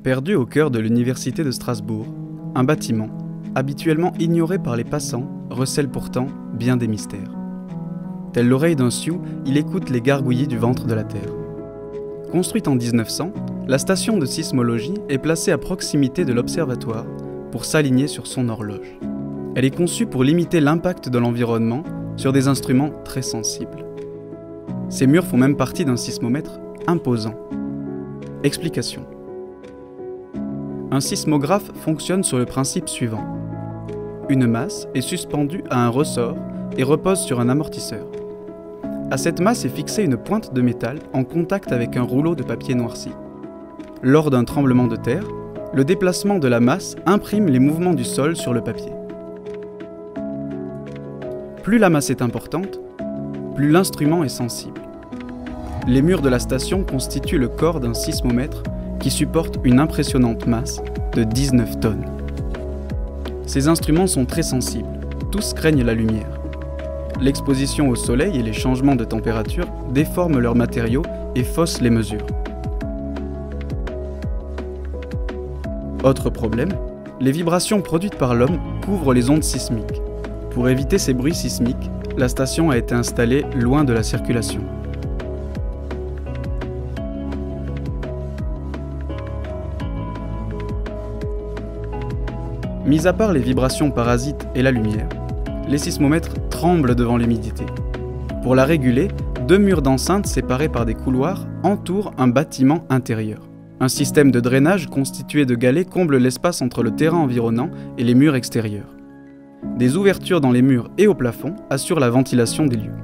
Perdu au cœur de l'université de Strasbourg, un bâtiment, habituellement ignoré par les passants, recèle pourtant bien des mystères. Telle l'oreille d'un sioux, il écoute les gargouillis du ventre de la Terre. Construite en 1900, la station de sismologie est placée à proximité de l'observatoire pour s'aligner sur son horloge. Elle est conçue pour limiter l'impact de l'environnement sur des instruments très sensibles. Ces murs font même partie d'un sismomètre imposant. Explication. Un sismographe fonctionne sur le principe suivant. Une masse est suspendue à un ressort et repose sur un amortisseur. À cette masse est fixée une pointe de métal en contact avec un rouleau de papier noirci. Lors d'un tremblement de terre, le déplacement de la masse imprime les mouvements du sol sur le papier. Plus la masse est importante, plus l'instrument est sensible. Les murs de la station constituent le corps d'un sismomètre qui supporte une impressionnante masse de 19 tonnes. Ces instruments sont très sensibles, tous craignent la lumière. L'exposition au soleil et les changements de température déforment leurs matériaux et faussent les mesures. Autre problème, les vibrations produites par l'homme couvrent les ondes sismiques. Pour éviter ces bruits sismiques, la station a été installée loin de la circulation. Mis à part les vibrations parasites et la lumière, les sismomètres tremblent devant l'humidité. Pour la réguler, 2 murs d'enceinte séparés par des couloirs entourent un bâtiment intérieur. Un système de drainage constitué de galets comble l'espace entre le terrain environnant et les murs extérieurs. Des ouvertures dans les murs et au plafond assurent la ventilation des lieux.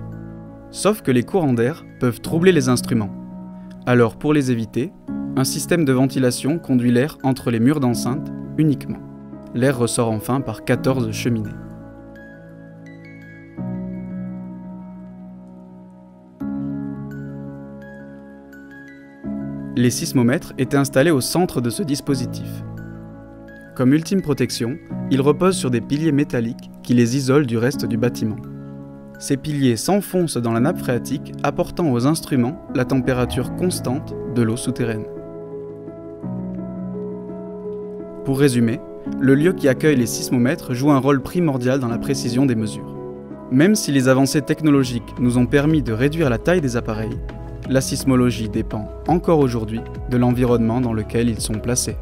Sauf que les courants d'air peuvent troubler les instruments. Alors pour les éviter, un système de ventilation conduit l'air entre les murs d'enceinte uniquement. L'air ressort enfin par 14 cheminées. Les sismomètres étaient installés au centre de ce dispositif. Comme ultime protection, ils reposent sur des piliers métalliques qui les isolent du reste du bâtiment. Ces piliers s'enfoncent dans la nappe phréatique, apportant aux instruments la température constante de l'eau souterraine. Pour résumer, le lieu qui accueille les sismomètres joue un rôle primordial dans la précision des mesures. Même si les avancées technologiques nous ont permis de réduire la taille des appareils, la sismologie dépend encore aujourd'hui de l'environnement dans lequel ils sont placés.